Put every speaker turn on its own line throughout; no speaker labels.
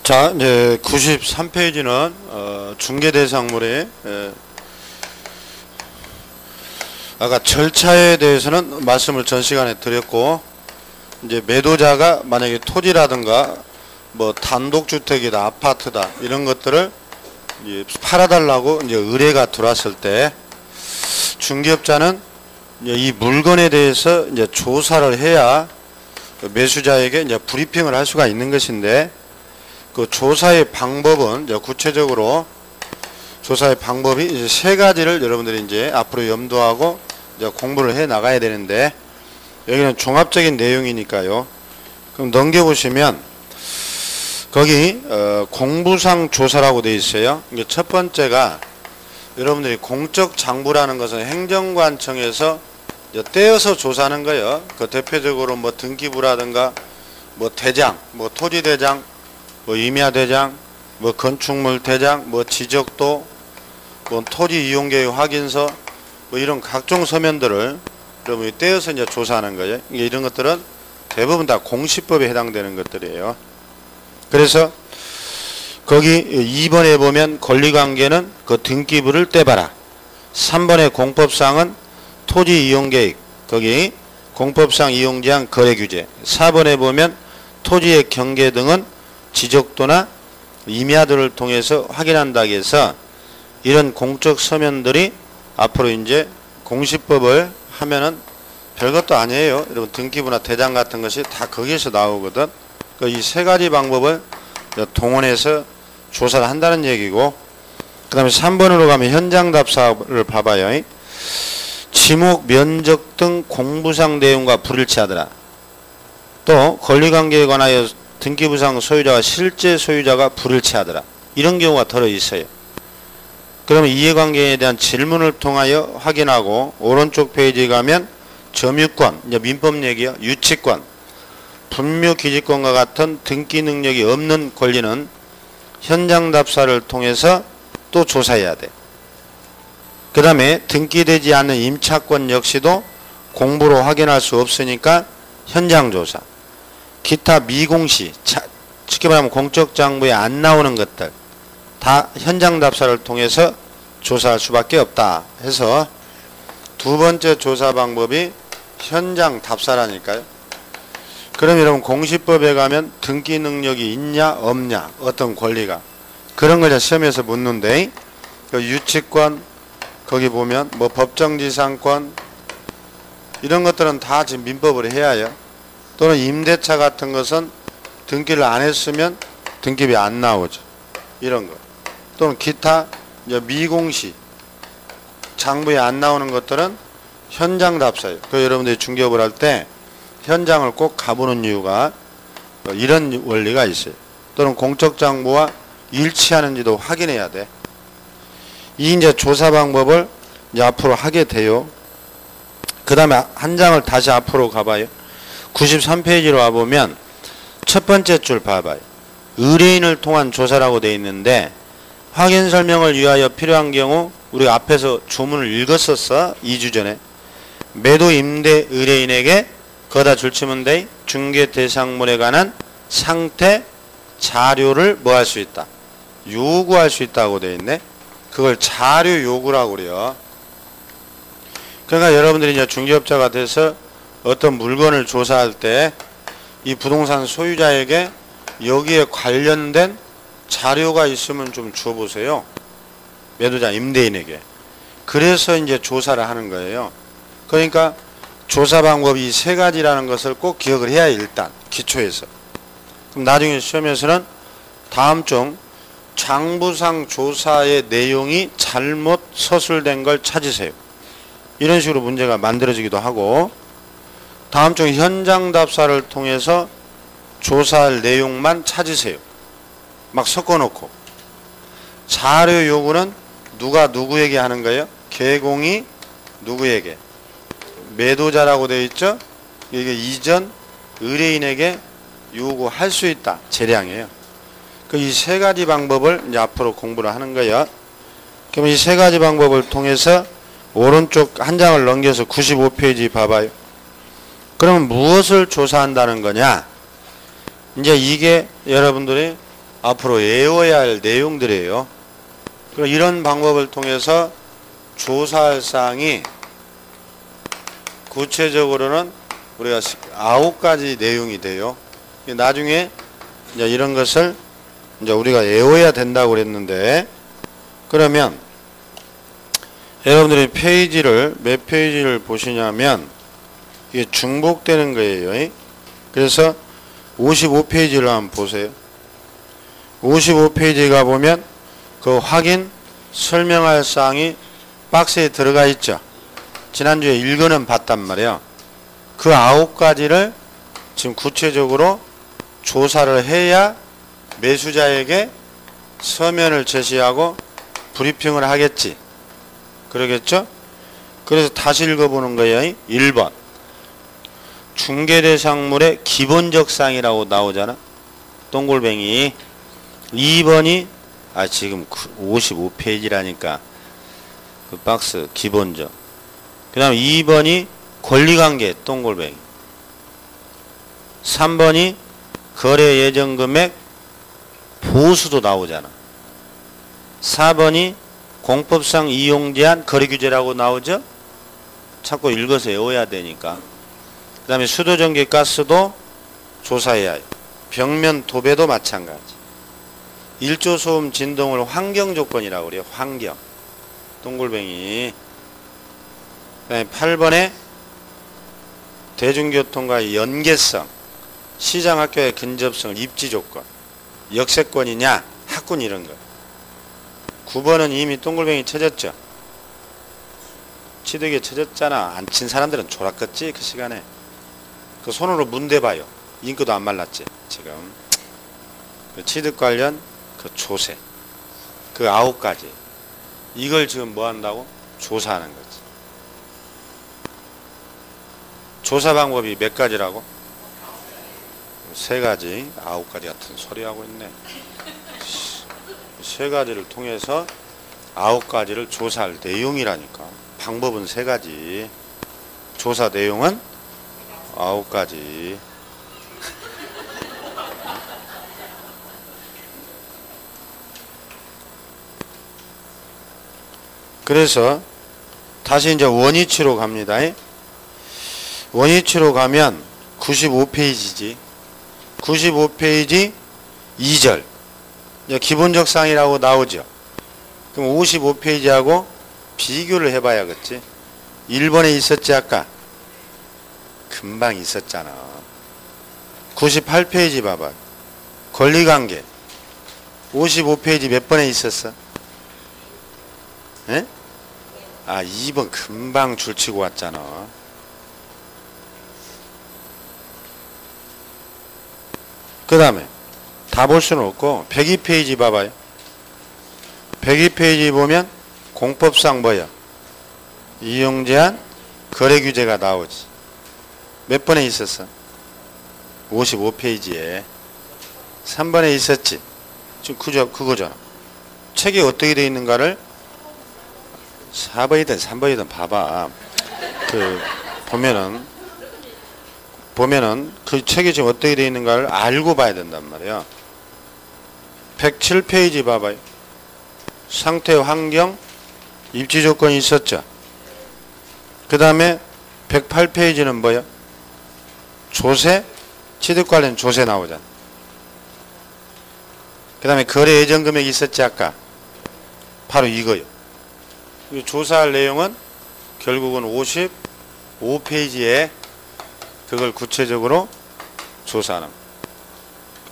자, 이제 93페이지는 중개대상물의 아까 절차에 대해서는 말씀을 전 시간에 드렸고, 이제 매도자가 만약에 토지라든가 뭐 단독주택이다, 아파트다 이런 것들을 이제 팔아달라고 이제 의뢰가 들어왔을 때 중개업자는 이제 이 물건에 대해서 이제 조사를 해야 매수자에게 이제 브리핑을 할 수가 있는 것인데, 그 조사의 방법은 이제 구체적으로 조사의 방법이 이제 세 가지를 여러분들이 이제 앞으로 염두하고 이제 공부를 해 나가야 되는데, 여기는 종합적인 내용이니까요. 그럼 넘겨보시면 거기 공부상 조사라고 되어 있어요. 이게 첫 번째가 여러분들이 공적 장부라는 것은 행정관청에서 떼어서 조사하는 거예요. 그 대표적으로 뭐 등기부라든가 뭐 대장, 뭐 토지대장, 뭐 임야대장, 뭐 건축물 대장, 뭐 지적도, 뭐 토지 이용계획 확인서, 뭐 이런 각종 서면들을 여러분이 떼어서 이제 조사하는 거예요. 이런 것들은 대부분 다 공시법에 해당되는 것들이에요. 그래서 거기 2번에 보면 권리관계는 그 등기부를 떼봐라. 3번의 공법상은 토지 이용계획, 거기 공법상 이용제한 거래규제. 4번에 보면 토지의 경계 등은 지적도나 임야들을 통해서 확인한다고 해서 이런 공적 서면들이 앞으로 이제 공시법을 하면은 별것도 아니에요. 여러분 등기부나 대장 같은 것이 다 거기에서 나오거든. 이 세 가지 방법을 동원해서 조사를 한다는 얘기고, 그 다음에 3번으로 가면 현장 답사를 봐봐요. 지목, 면적 등 공부상 내용과 불일치하더라. 또 권리관계에 관하여 등기부상 소유자와 실제 소유자가 불일치하더라. 이런 경우가 들어있어요. 그러면 이해관계에 대한 질문을 통하여 확인하고, 오른쪽 페이지에 가면 점유권, 이제 민법 얘기요. 유치권, 분묘기지권과 같은 등기 능력이 없는 권리는 현장 답사를 통해서 또 조사해야 돼. 그 다음에 등기되지 않는 임차권 역시도 공부로 확인할 수 없으니까 현장 조사. 기타 미공시, 쉽게 말하면 공적 장부에 안 나오는 것들 다 현장 답사를 통해서 조사할 수밖에 없다 해서 두 번째 조사 방법이 현장 답사라니까요. 그럼 여러분 공시법에 가면 등기 능력이 있냐 없냐, 어떤 권리가, 그런 걸 시험에서 묻는데, 유치권 거기 보면 뭐 법정지상권 이런 것들은 다 지금 민법으로 해야 해요. 또는 임대차 같은 것은 등기를 안 했으면 등기비 안 나오죠. 이런 거. 또는 기타 이제 미공시 장부에 안 나오는 것들은 현장 답사예요. 그 여러분들이 중개업을 할 때 현장을 꼭 가보는 이유가 이런 원리가 있어요. 또는 공적 장부와 일치하는지도 확인해야 돼. 이 이제 조사 방법을 이제 앞으로 하게 돼요. 그 다음에 한 장을 다시 앞으로 가봐요. 93페이지로 와보면 첫 번째 줄 봐봐요. 의뢰인을 통한 조사라고 되어 있는데, 확인 설명을 위하여 필요한 경우 우리가 앞에서 조문을 읽었었어. 2주 전에. 매도 임대 의뢰인에게 거다 줄치면 돼. 중개 대상물에 관한 상태 자료를 뭐 할 수 있다, 요구할 수 있다고 되어 있네. 그걸 자료 요구라고 그래요. 그러니까 여러분들이 이제 중개업자가 돼서 어떤 물건을 조사할 때 이 부동산 소유자에게 여기에 관련된 자료가 있으면 좀 줘보세요. 매도자 임대인에게. 그래서 이제 조사를 하는 거예요. 그러니까 조사 방법이 이 세 가지라는 것을 꼭 기억을 해야 해요. 일단 기초에서. 그럼 나중에 시험에서는 다음 중 장부상 조사의 내용이 잘못 서술된 걸 찾으세요. 이런 식으로 문제가 만들어지기도 하고, 다음 중 현장 답사를 통해서 조사할 내용만 찾으세요. 막 섞어놓고. 자료 요구는 누가 누구에게 하는 거예요? 개공이 누구에게? 매도자라고 되어 있죠? 이게 이전 의뢰인에게 요구할 수 있다. 재량이에요. 이 세 가지 방법을 이제 앞으로 공부를 하는 거예요. 그럼 이 세 가지 방법을 통해서 오른쪽 한 장을 넘겨서 95페이지 봐봐요. 그러면 무엇을 조사한다는 거냐? 이제 이게 여러분들이 앞으로 외워야 할 내용들이에요. 그럼 이런 방법을 통해서 조사할 사항이 구체적으로는 우리가 9가지 내용이 돼요. 나중에 이제 이런 것을 이제 우리가 외워야 된다고 그랬는데, 그러면 여러분들이 페이지를 몇 페이지를 보시냐면 이게 중복되는 거예요. 그래서 55페이지를 한번 보세요. 55페이지 가보면 그 확인 설명할 사항이 박스에 들어가 있죠. 지난주에 읽어는 봤단 말이에요. 그 9가지를 지금 구체적으로 조사를 해야 매수자에게 서면을 제시하고 브리핑을 하겠지. 그러겠죠? 그래서 다시 읽어보는 거예요. 1번 중개대상물의 기본적 사항이라고 나오잖아. 동글뱅이. 2번이 지금 55페이지라니까 그 박스 기본적. 그 다음 2번이 권리관계 동글뱅이. 3번이 거래 예정 금액 보수도 나오잖아. 4번이 공법상 이용 제한 거래 규제라고 나오죠. 자꾸 읽어서 외워야 되니까. 그 다음에 수도 전기 가스도 조사해야 해요. 벽면 도배도 마찬가지. 일조 소음 진동을 환경 조건이라고 그래요. 환경 동글뱅이. 그 다음에 8번에 대중교통과의 연계성, 시장 학교의 근접성을 입지 조건, 역세권이냐 학군 이런 거. 9번은 이미 동글뱅이 쳐졌죠. 취득에 쳐졌잖아. 안 친 사람들은 졸았겠지 그 시간에. 그 손으로 문대봐요. 잉크도 안 말랐지 지금. 그 취득 관련 그 조세 그 9가지 이걸 지금 뭐 한다고? 조사하는 거지. 조사 방법이 몇 가지라고? 3가지. 9가지 같은 소리하고 있네. 3가지를 통해서 9가지를 조사할 내용이라니까. 방법은 3가지. 조사 내용은 9가지. 그래서 다시 이제 원위치로 갑니다. 원위치로 가면 95페이지지. 95페이지 2절. 기본적 사항이라고 나오죠. 그럼 55페이지하고 비교를 해봐야겠지. 1번에 있었지 아까. 금방 있었잖아. 98페이지 봐봐. 권리관계. 55페이지 몇 번에 있었어? 에? 2번 금방 줄치고 왔잖아. 그 다음에 다 볼 수는 없고 102페이지 봐봐요. 102페이지 보면 공법상 뭐야? 이용제한 거래규제가 나오지. 몇 번에 있었어? 55페이지에 3번에 있었지. 지금 그거잖아. 책이 어떻게 되어 있는가를 4번이든 3번이든 봐봐. 보면은 그 책이 지금 어떻게 되어 있는가를 알고 봐야 된단 말이에요. 107페이지 봐봐요. 상태 환경 입지 조건이 있었죠. 그 다음에 108페이지는 뭐야? 조세 취득 관련 조세 나오잖아. 그 다음에 거래 예정 금액이 있었지 아까. 바로 이거요. 조사할 내용은 결국은 55페이지에 그걸 구체적으로 조사하는.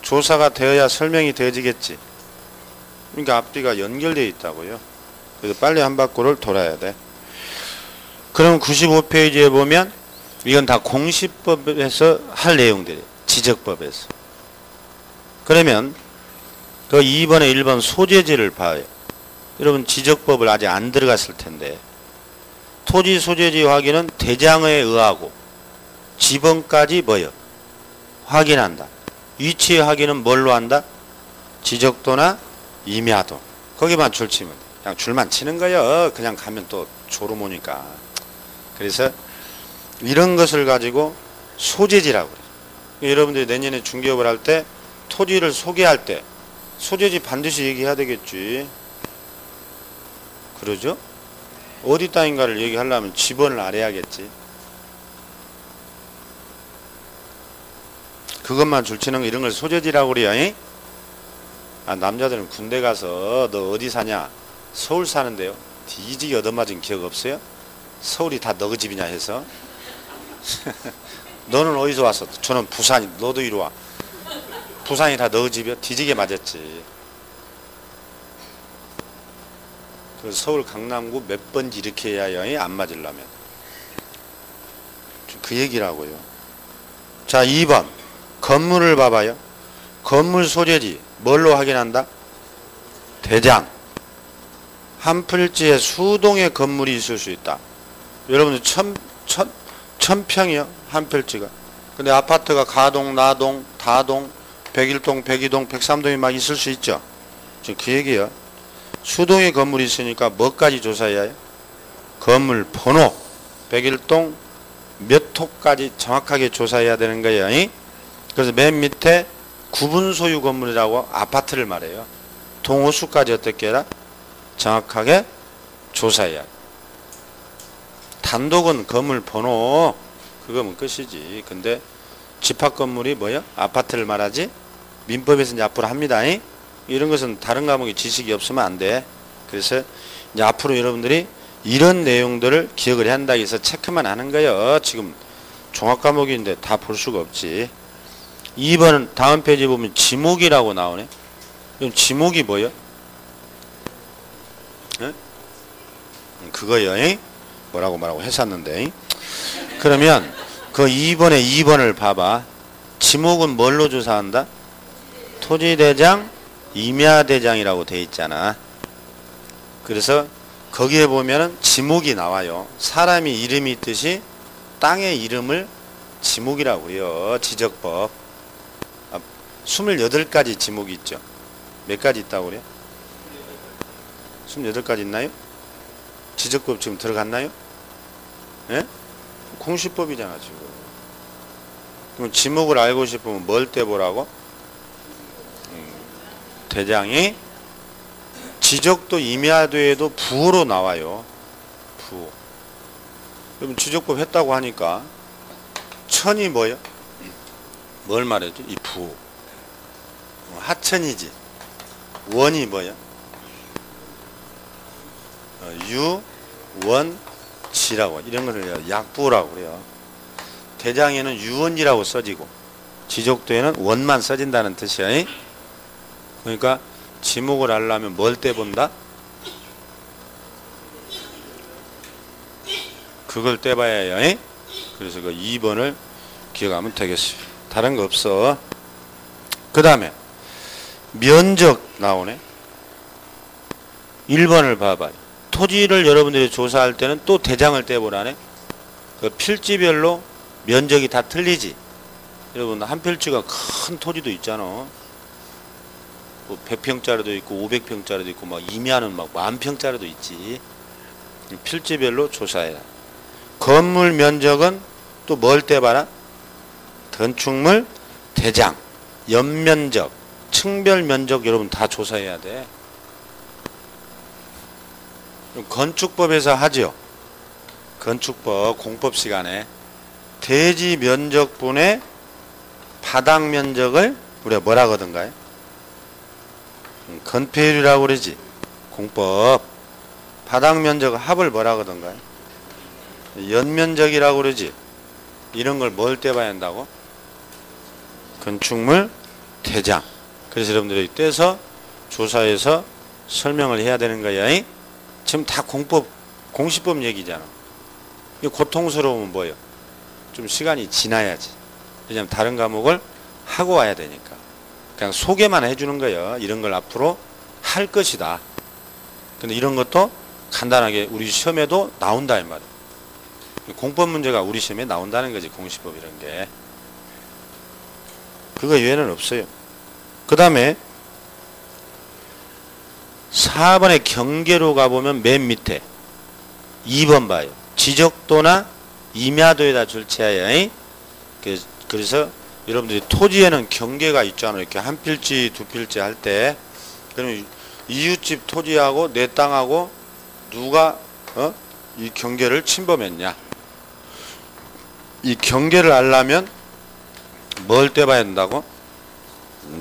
조사가 되어야 설명이 되어지겠지. 그러니까 앞뒤가 연결되어 있다고요. 그래서 빨리 한 바퀴를 돌아야 돼. 그럼 95페이지에 보면 이건 다 공시법에서 할 내용들이에요. 지적법에서. 그러면 그 2번에 1번 소재지를 봐요. 여러분 지적법을 아직 안 들어갔을 텐데 토지 소재지 확인은 대장에 의하고 지번까지 뭐요? 확인한다. 위치 확인은 뭘로 한다? 지적도나 임야도. 거기만 줄 치면 돼. 그냥 줄만 치는 거예요. 그냥 가면 또 졸음 오니까. 그래서 이런 것을 가지고 소재지라고 그래요. 여러분들이 내년에 중개업을 할 때 토지를 소개할 때 소재지 반드시 얘기해야 되겠지. 그러죠? 어디 땅인가를 얘기하려면 지번을 알아야겠지. 그것만 줄치는 거 이런 걸 소재지라고 그래요. 잉? 아, 남자들은 군대 가서 너 어디 사냐? 서울 사는데요. 뒤지게 얻어맞은 기억 없어요? 서울이 다 너그 집이냐 해서. 너는 어디서 왔어? 저는 부산이. 너도 이리 와. 부산이 다 너그 집이야? 뒤지게 맞았지. 그 서울 강남구 몇 번지 이렇게 해야 안 맞으려면. 그 얘기라고요. 자, 2번. 건물을 봐봐요. 건물 소재지 뭘로 확인한다? 대장. 한 필지에 수동의 건물이 있을 수 있다. 여러분들 천 평이요 한 필지가. 근데 아파트가 가동, 나동, 다동, 101동, 102동, 103동이 막 있을 수 있죠. 지금 그 얘기예요. 수동의 건물이 있으니까 뭐까지 조사해야 해요? 건물 번호 101동 몇 호까지 정확하게 조사해야 되는 거예요. 이? 그래서 맨 밑에 구분 소유 건물이라고 아파트를 말해요. 동호수까지 어떻게 해라? 정확하게 조사해야 해. 단독은 건물 번호 그거면 끝이지. 근데 집합 건물이 뭐야? 아파트를 말하지? 민법에서 이제 앞으로 합니다. 이? 이런 것은 다른 과목에 지식이 없으면 안 돼. 그래서 이제 앞으로 여러분들이 이런 내용들을 기억을 해야 한다 해서 체크만 하는 거예요. 지금 종합 과목인데 다 볼 수가 없지. 2번은 다음 페이지 보면 지목이라고 나오네. 그럼 지목이 뭐예요? 에? 그거요. 에? 뭐라고 했었는데. 그러면 그 2번에 2번을 봐봐. 지목은 뭘로 조사한다? 토지대장, 임야대장이라고 돼 있잖아. 그래서 거기에 보면은 지목이 나와요. 사람이 이름이 있듯이 땅의 이름을 지목이라고 그래요. 지적법. 28가지 지목이 있죠. 몇 가지 있다고 그래요? 28가지 있나요? 지적법 지금 들어갔나요? 예? 공시법이잖아 지금. 그럼 지목을 알고 싶으면 뭘 떼보라고? 대장이 지적도 임야도에도 부호로 나와요. 부호. 그럼 지적법 했다고 하니까 천이 뭐예요? 뭘 말해줘? 이 부호. 하천이지. 원이 뭐야? 유, 원, 지라고. 이런 거를 약부라고 그래요. 대장에는 유원지라고 써지고 지적도에는 원만 써진다는 뜻이야. 그러니까 지목을 하려면 뭘 떼본다? 그걸 떼봐야 해요. 그래서 그 2번을 기억하면 되겠어요. 다른 거 없어. 그 다음에 면적 나오네. 1번을 봐봐요. 토지를 여러분들이 조사할 때는 또 대장을 떼보라네. 그 필지별로 면적이 다 틀리지. 여러분 한 필지가 큰 토지도 있잖아. 뭐 100평짜리도 있고 500평짜리도 있고 막 임야는 막 10,000평짜리도 있지. 필지별로 조사해라. 건물 면적은 또 뭘 떼봐라? 건축물 대장, 연면적, 층별 면적 여러분 다 조사해야 돼. 건축법에서 하죠. 건축법 공법 시간에 대지 면적분의 바닥 면적을 우리가 뭐라 하던가요? 건폐율이라고 그러지. 공법. 바닥 면적 합을 뭐라 하던가요? 연면적이라고 그러지. 이런 걸 뭘 떼봐야 한다고? 건축물 대장. 그래서 여러분들이 떼서 조사해서 설명을 해야 되는 거야. 지금 다 공시법 얘기잖아. 이 고통스러우면 뭐예요? 좀 시간이 지나야지. 왜냐면 다른 과목을 하고 와야 되니까. 그냥 소개만 해주는 거예요. 이런 걸 앞으로 할 것이다. 근데 이런 것도 간단하게 우리 시험에도 나온다 이 말이에요. 공법 문제가 우리 시험에 나온다는 거지. 공시법 이런 게. 그거 외에는 없어요. 그 다음에 4번의 경계로 가보면 맨 밑에 2번 봐요. 지적도나 임야도에다 줄치하여. 그래서 여러분들이 토지에는 경계가 있잖아요. 이렇게 한 필지 두 필지 할 때 그러면 이웃집 토지하고 내 땅하고 누가 이 경계를 침범했냐. 이 경계를 알려면 뭘 떼봐야 된다고?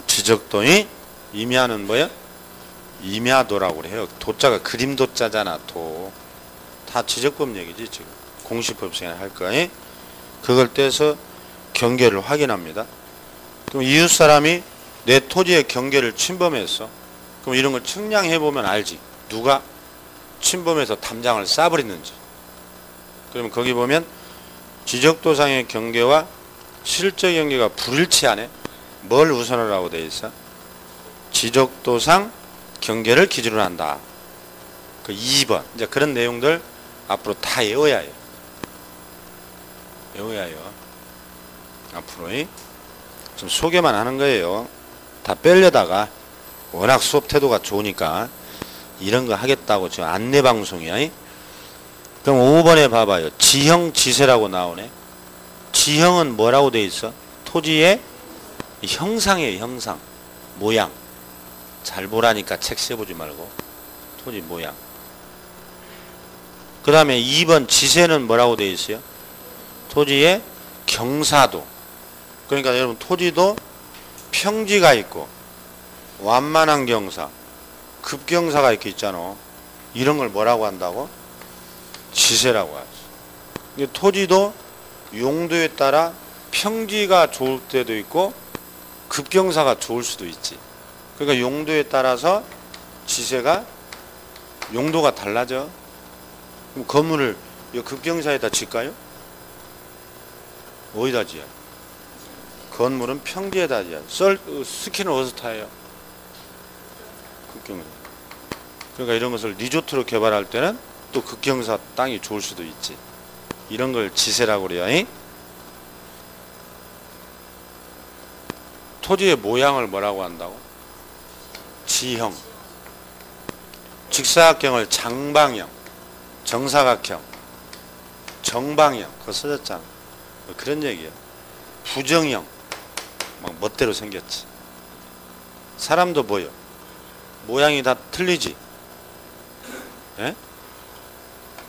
지적도이 임야는 뭐야? 임야도라고 그래요. 도자가 그림도자잖아. 도. 다 지적법 얘기지 지금. 공시법생활 할 거야. 그걸 떼서 경계를 확인합니다. 그럼 이웃 사람이 내 토지의 경계를 침범했어. 그럼 이런 걸 측량해 보면 알지. 누가 침범해서 담장을 쌓아버렸는지. 그러면 거기 보면 지적도상의 경계와 실제 경계가 불일치하네. 뭘 우선하라고 돼 있어? 지적도상 경계를 기준으로 한다. 그 2번. 이제 그런 내용들 앞으로 다 외워야 해요. 외워야 해요. 앞으로 좀 소개만 하는 거예요. 다 빼려다가 워낙 수업 태도가 좋으니까 이런 거 하겠다고 지금 안내 방송이야. 그럼 5번에 봐봐요. 지형 지세라고 나오네. 지형은 뭐라고 돼 있어? 토지의 형상이에요. 형상. 모양. 잘 보라니까 책 세보지 말고. 토지 모양. 그 다음에 2번 지세는 뭐라고 돼 있어요? 토지의 경사도. 그러니까 여러분 토지도 평지가 있고 완만한 경사, 급경사가 이렇게 있잖아. 이런 걸 뭐라고 한다고? 지세라고 하지. 토지도 용도에 따라 평지가 좋을 때도 있고 급경사가 좋을 수도 있지. 그러니까 용도에 따라서 지세가 용도가 달라져. 그럼 건물을 이 급경사에다 짓까요? 어디다 지어요? 건물은 평지에다 지어요. 스키는 어디서 타요? 급경사. 그러니까 이런 것을 리조트로 개발할 때는 또 급경사 땅이 좋을 수도 있지. 이런 걸 지세라고 그래요. 토지의 모양을 뭐라고 한다고? 지형. 직사각형을 장방형, 정사각형, 정방형. 그거 써졌잖아. 그런 얘기예요. 부정형. 막 멋대로 생겼지. 사람도 뭐요? 모양이 다 틀리지. 예?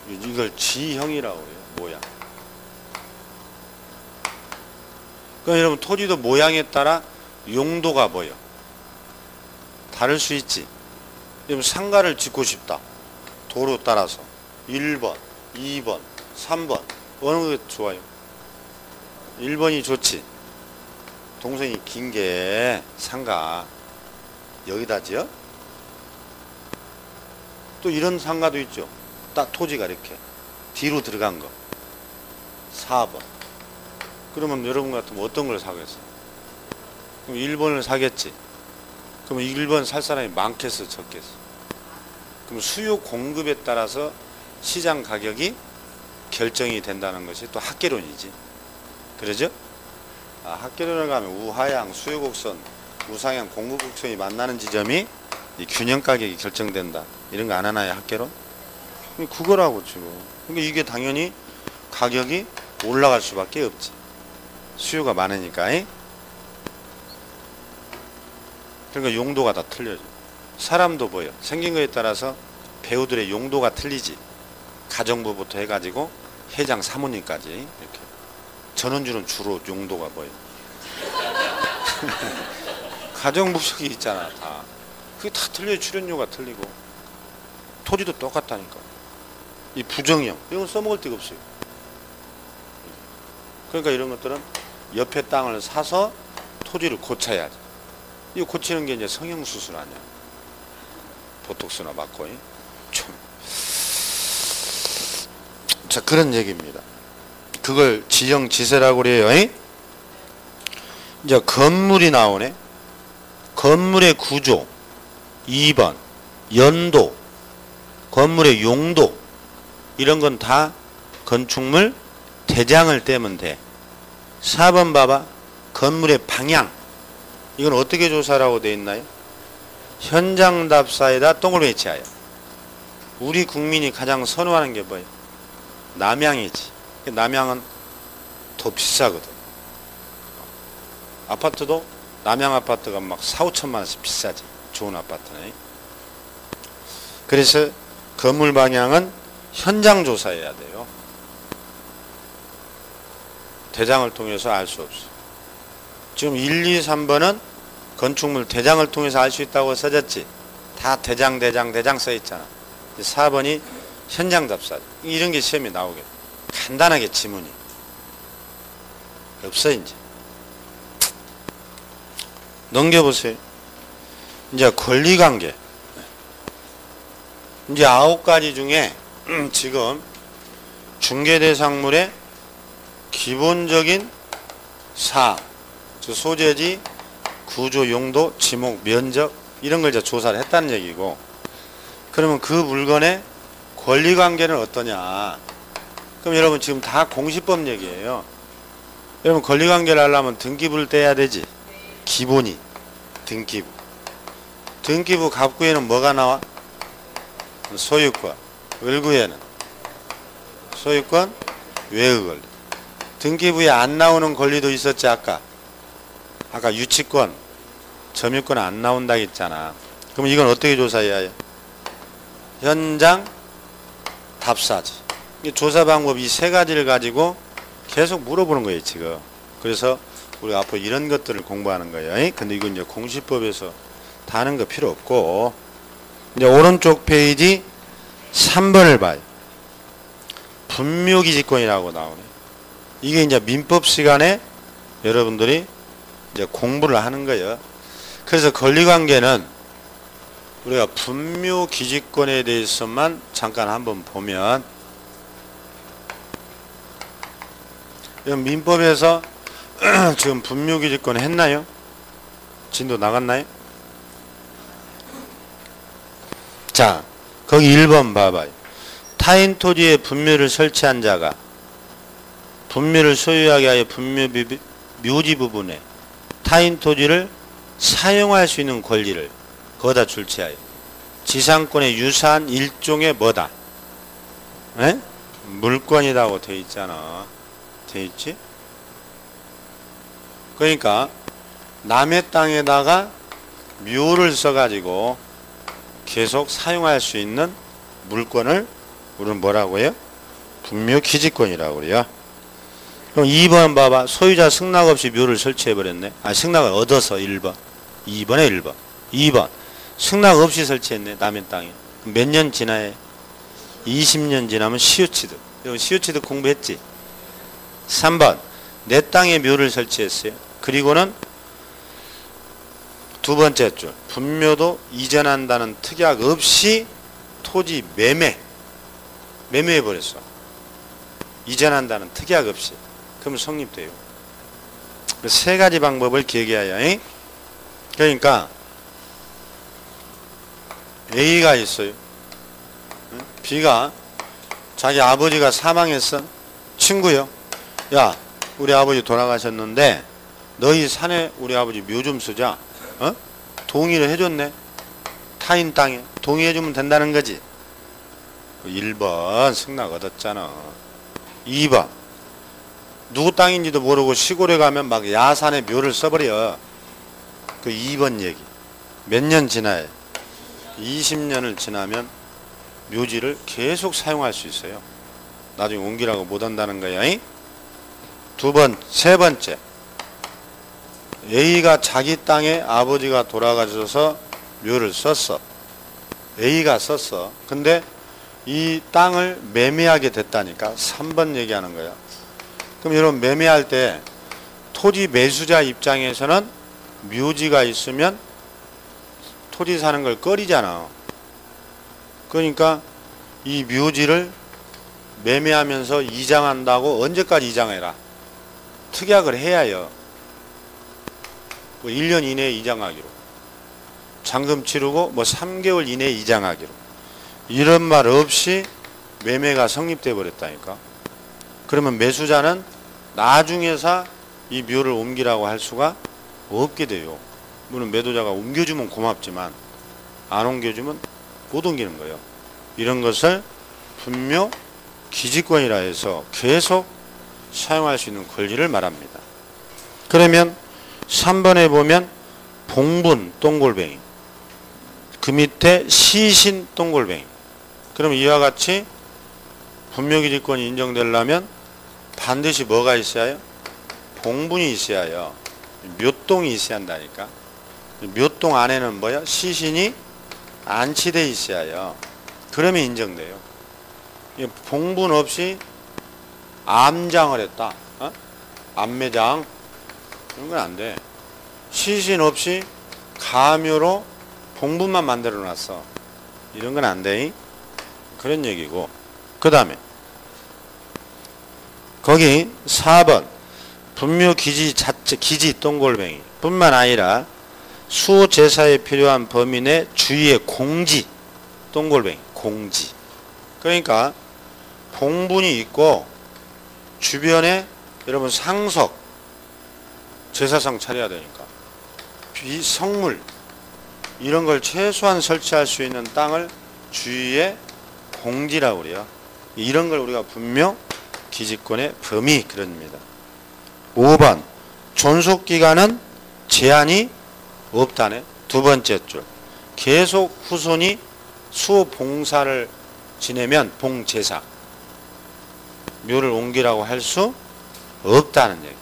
이걸 지형이라고 해요. 모양. 그럼 여러분 토지도 모양에 따라 용도가 뭐요? 다를 수 있지. 여러분 상가를 짓고 싶다. 도로 따라서 1번, 2번, 3번 어느 게 좋아요? 1번이 좋지. 동선이 긴 게 상가 여기다 지어? 또 이런 상가도 있죠. 딱 토지가 이렇게 뒤로 들어간 거 4번. 그러면 여러분 같으면 어떤 걸 사겠어? 그럼 1번을 사겠지. 그러면 1번 살 사람이 많겠어 적겠어? 그럼 수요 공급에 따라서 시장 가격이 결정이 된다는 것이 또 학계론이지. 그러죠? 학계론을 가면 우하향, 수요곡선, 우상향, 공급곡선이 만나는 지점이 이 균형 가격이 결정된다. 이런 거 안 하나요, 학계론? 그거라고 지금. 그러니까 이게 당연히 가격이 올라갈 수밖에 없지. 수요가 많으니까. 그러니까 용도가 다 틀려져. 사람도 뭐예요? 생긴 거에 따라서 배우들의 용도가 틀리지. 가정부부터 해가지고 회장 사모님까지 이렇게. 전원주는 주로 용도가 뭐예요? 가정부석이 있잖아. 다. 그게 다 틀려요. 출연료가 틀리고. 토지도 똑같다니까. 이 부정형. 이건 써먹을 데가 없어요. 그러니까 이런 것들은 옆에 땅을 사서 토지를 고쳐야지. 이거 고치는 게 이제 성형수술 아니야. 보톡스나 맞고. 자, 그런 얘기입니다. 그걸 지형 지세라고 그래요. 이제 건물이 나오네. 건물의 구조. 2번. 연도. 건물의 용도. 이런 건 다 건축물 대장을 떼면 돼. 4번 봐봐. 건물의 방향. 이건 어떻게 조사라고 되어 있나요? 현장 답사에다 동그라미 치하여. 우리 국민이 가장 선호하는 게 뭐예요? 남향이지. 남향은 더 비싸거든. 아파트도 남향 아파트가 막 4, 5천만 원씩 비싸지. 좋은 아파트네. 그래서 건물 방향은 현장 조사해야 돼요. 대장을 통해서 알 수 없어. 지금 1, 2, 3번은 건축물 대장을 통해서 알 수 있다고 써졌지. 다 대장 써 있잖아. 4번이 현장 답사. 이런 게 시험에 나오겠다. 간단하게 지문이. 없어 이제. 넘겨보세요. 이제 권리관계. 이제 9가지 중에 지금 중개대상물의 기본적인 사항, 즉 소재지, 구조, 용도, 지목, 면적 이런 걸 이제 조사를 했다는 얘기고, 그러면 그 물건의 권리관계는 어떠냐? 그럼 여러분 지금 다 공시법 얘기예요. 여러분 권리관계를 하려면 등기부를 떼야 되지. 기본이 등기부. 등기부 갑구에는 뭐가 나와? 소유권. 을구에는 소유권, 외의 권리. 등기부에 안 나오는 권리도 있었지. 아까 유치권, 점유권 안 나온다 했잖아. 그럼 이건 어떻게 조사해야 해요? 현장 답사지. 조사 방법 이 세 가지를 가지고 계속 물어보는 거예요 지금. 그래서 우리가 앞으로 이런 것들을 공부하는 거예요. 근데 이건 이제 공시법에서 다 하는 거 필요 없고, 이제 오른쪽 페이지 3번을 봐요. 분묘기지권이라고 나오네. 이게 이제 민법 시간에 여러분들이 이제 공부를 하는 거예요. 그래서 권리관계는 우리가 분묘기지권에 대해서만 잠깐 한번 보면, 민법에서 지금 분묘기지권 했나요? 진도 나갔나요? 자, 거기 1번 봐봐요. 타인 토지에 분묘를 설치한 자가 분묘를 소유하게 하여 분묘 묘지 부분에 타인 토지를 사용할 수 있는 권리를 거기다 줄치하여 지상권의 유사한 일종의 뭐다? 에? 물권이라고 돼 있잖아. 돼 있지? 그러니까 남의 땅에다가 묘를 써가지고 계속 사용할 수 있는 물권을 우리는 뭐라고 해요? 분묘기지권이라고 그래요. 그럼 2번 봐봐. 소유자 승낙 없이 묘를 설치해버렸네. 승낙을 얻어서 1번. 2번에 1번. 2번. 승낙 없이 설치했네. 남의 땅에. 몇 년 지나야 20년 지나면 시효취득. 여러분 시효취득 공부했지? 3번. 내 땅에 묘를 설치했어요. 그리고는 두 번째 줄. 분묘도 이전한다는 특약 없이 토지 매매해버렸어. 이전한다는 특약 없이. 그러면 성립돼요. 세 가지 방법을 기억해야. 그러니까 A가 있어요. B가 자기 아버지가 사망했어. 친구요. 야, 우리 아버지 돌아가셨는데 너희 산에 우리 아버지 묘 좀 쓰자. 동의를 해줬네. 타인 땅에 동의해주면 된다는 거지. 1번 승낙 얻었잖아. 2번 누구 땅인지도 모르고 시골에 가면 막 야산에 묘를 써버려. 그 2번 얘기. 몇 년 지나야 20년을 지나면 묘지를 계속 사용할 수 있어요. 나중에 옮기라고 못 한다는 거야. 세 번째. A가 자기 땅에 아버지가 돌아가셔서 묘를 썼어. A가 썼어. 근데 이 땅을 매매하게 됐다니까. 3번 얘기하는 거야. 그럼 여러분 매매할 때 토지 매수자 입장에서는 묘지가 있으면 토지 사는 걸 꺼리잖아. 그러니까 이 묘지를 매매하면서 이장한다고 언제까지 이장해라? 특약을 해야요. 1년 이내에 이장하기로. 잔금 치르고 3개월 이내에 이장하기로. 이런 말 없이 매매가 성립돼 버렸다니까. 그러면 매수자는 나중에서 이 묘를 옮기라고 할 수가 없게 돼요. 물론 매도자가 옮겨주면 고맙지만 안 옮겨주면 못 옮기는 거예요. 이런 것을 분묘 기지권이라 해서 계속 사용할 수 있는 권리를 말합니다. 그러면 3번에 보면 봉분, 똥골뱅이. 그 밑에 시신 똥골뱅이. 그럼 이와 같이 분묘기지권이 인정되려면 반드시 뭐가 있어야 해요? 봉분이 있어야 해요. 묘동이 있어야 한다니까. 묘동 안에는 뭐야? 시신이 안치돼 있어야 해요. 그러면 인정돼요. 봉분 없이 암장을 했다. 어? 암매장. 이런 건 안 돼. 시신 없이 가묘로 봉분만 만들어 놨어. 이런 건 안 돼. 그런 얘기고. 그 다음에 거기 4번 분묘기지 자체 기지 똥골뱅이 뿐만 아니라 수제사에 필요한 범위 내 주위의 공지 똥골뱅이 공지. 그러니까 봉분이 있고 주변에 여러분 상석 제사상 차려야 되니까 비성물 이런 걸 최소한 설치할 수 있는 땅을 주위에 공지라고 그래요. 이런 걸 우리가 분묘 기지권의 범위 그럽니다. 5번 존속기간은 제한이 없다네. 두 번째 줄 계속 후손이 수봉사를 지내면 봉제사 묘를 옮기라고 할 수 없다는 얘기.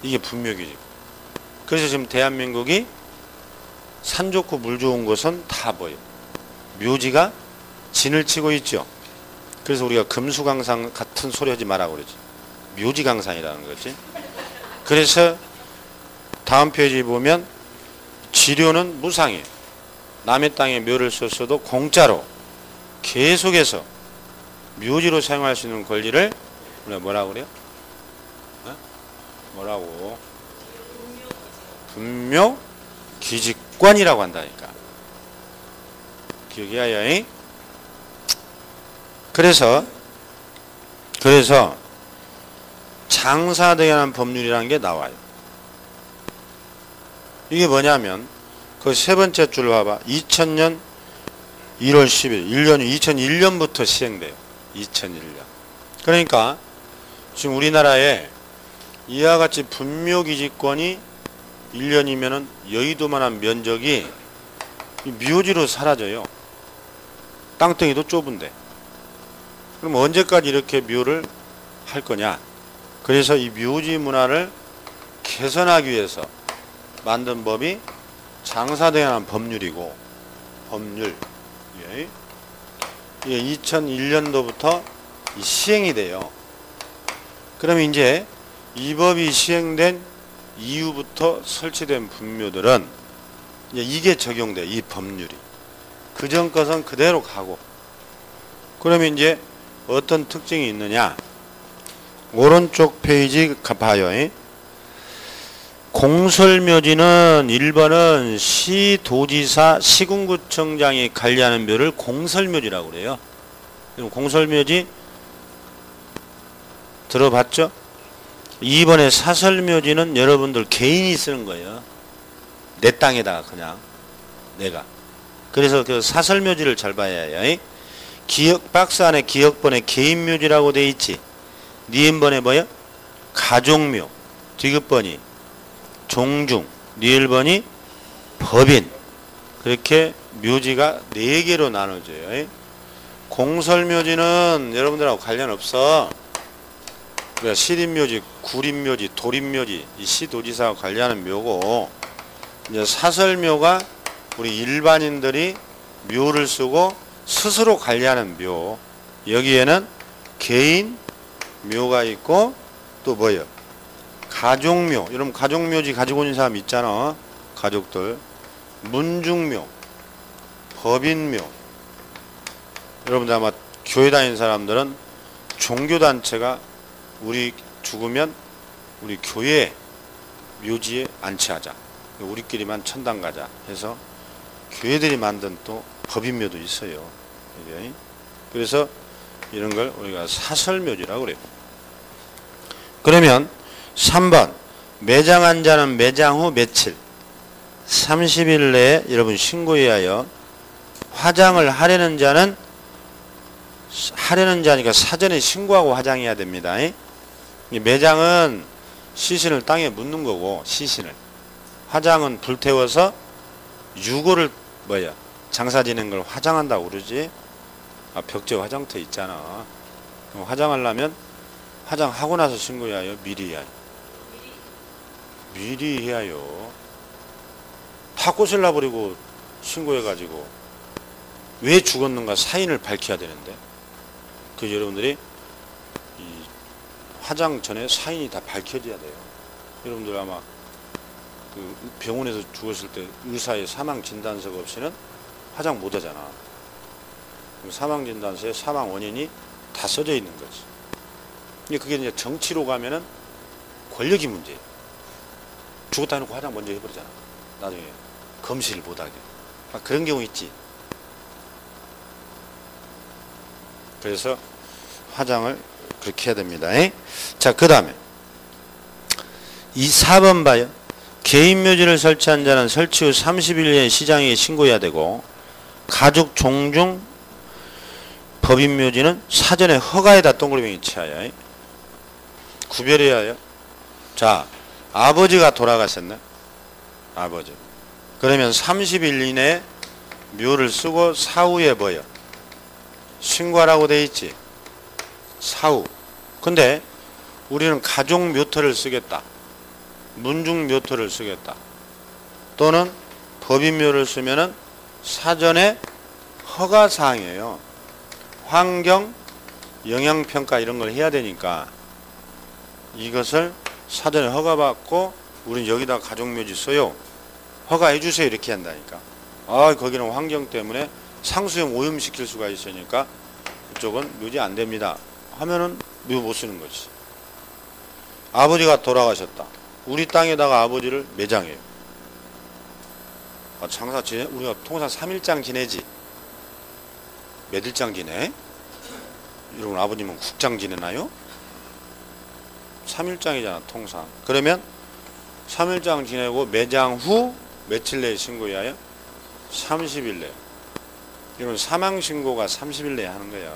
이게 분묘기지. 그래서 지금 대한민국이 산 좋고 물 좋은 곳은 다 뭐예요? 묘지가 진을 치고 있죠. 그래서 우리가 금수강산 같은 소리 하지 말라고 그러지. 묘지강산이라는 거지. 그래서 다음 페이지 보면 지료는 무상이에요. 남의 땅에 묘를 썼어도 공짜로 계속해서 묘지로 사용할 수 있는 권리를 우리가 뭐라고 그래요? 어? 뭐라고? 분묘기지권이라고 한다니까. 기억해야. 그래서 장사대연한 법률이라는 게 나와요. 이게 뭐냐면 그 세 번째 줄 봐봐. 2000년 1월 10일 1년이 2001년부터 시행돼요. 2001년. 그러니까 지금 우리나라에 이와 같이 분묘기지권이 1년이면은 여의도만한 면적이 묘지로 사라져요. 땅덩이도 좁은데. 그럼 언제까지 이렇게 묘를 할 거냐? 그래서 이 묘지 문화를 개선하기 위해서 만든 법이 장사대연한 법률이고 법률. 이게 2001년도부터 시행이 돼요. 그러면 이제 이 법이 시행된 이후부터 설치된 분묘들은 이게 적용돼. 이 법률이. 그전 것은 그대로 가고. 그러면 이제 어떤 특징이 있느냐? 오른쪽 페이지 봐요. 공설묘지는 1번은 시도지사 시군구청장이 관리하는 묘를 공설묘지라고 그래요. 공설묘지 들어봤죠? 2번에 사설묘지는 여러분들 개인이 쓰는 거예요. 내 땅에다가 그냥 내가. 그래서 그 사설묘지를 잘 봐야 해요. 기억 박스 안에 기억번에 개인묘지라고 돼 있지. 니은번에 뭐야? 가족묘. 디귿번이 종중. 니을번이 법인. 그렇게 묘지가 4개로 나눠져요. 공설묘지는 여러분들하고 관련 없어. 그러니까 시립묘지, 구립묘지, 도립묘지, 이 시도지사와 관련하는 묘고, 이제 사설묘가 우리 일반인들이 묘를 쓰고 스스로 관리하는 묘. 여기에는 개인 묘가 있고 또 뭐예요? 가족묘. 여러분 가족묘지 가지고 있는 사람 있잖아. 가족들. 문중묘, 법인묘. 여러분들 아마 교회 다니는 사람들은 종교단체가 우리 죽으면 우리 교회 묘지에 안치하자. 우리끼리만 천당 가자 해서 교회들이 만든 또 법인묘도 있어요. 그래서 이런 걸 우리가 사설묘지라고 그래요. 그러면 3번 매장한 자는 매장 후 며칠 30일 내에 여러분 신고에 하여 화장을 하려는 자니까 사전에 신고하고 화장해야 됩니다. 이 매장은 시신을 땅에 묻는 거고, 시신을 화장은 불태워서 유골을 장사 지는 걸 화장한다고 그러지. 아, 벽제 화장터 있잖아. 그럼 화장하려면 화장하고 나서 신고해야 해요? 미리 해야 해요? 미리 해야 해요. 다 꽃을 놔버리고 신고해가지고 왜 죽었는가 사인을 밝혀야 되는데, 그 여러분들이 이 화장 전에 사인이 다 밝혀져야 돼요. 여러분들 아마 그 병원에서 죽었을 때 의사의 사망 진단서가 없이는 화장 못 하잖아. 그럼 사망 진단서에 사망 원인이 다 써져 있는 거지. 근데 그게 이제 정치로 가면은 권력이 문제예요. 죽었다 해놓고 화장 먼저 해버리잖아. 나중에 검시를 못하게. 아, 그런 경우 있지. 그래서 화장을 그렇게 해야 됩니다. 자, 그 다음에 이 4번 봐요. 개인묘지를 설치한 자는 설치 후 30일 내에 시장에 신고해야 되고, 가족 종중 법인묘지는 사전에 허가에다 동그라미 쳐야 구별해야 해요. 자, 아버지가 돌아가셨네. 아버지. 그러면 30일 이내에 묘를 쓰고 사후에 뭐요? 신고하라고 돼 있지. 사후. 근데 우리는 가족 묘터를 쓰겠다. 문중 묘터를 쓰겠다. 또는 법인묘를 쓰면은 사전에 허가사항이에요. 환경, 영향평가 이런 걸 해야 되니까 이것을 사전에 허가받고 우린 여기다 가족묘지 써요. 허가해 주세요. 이렇게 한다니까. 아, 거기는 환경 때문에 상수형 오염시킬 수가 있으니까 그쪽은 묘지 안 됩니다 하면은 묘 못 쓰는 거지. 아버지가 돌아가셨다. 우리 땅에다가 아버지를 매장해요. 아, 장사 지내? 우리가 통상 3일장 지내지. 몇 일장 지내? 여러분 아버님은 국장 지내나요? 3일장이잖아 통상. 그러면 3일장 지내고 매장 후 며칠 내에 신고해야 해요? 30일 내에. 이건 사망신고가 30일 내에 하는 거야.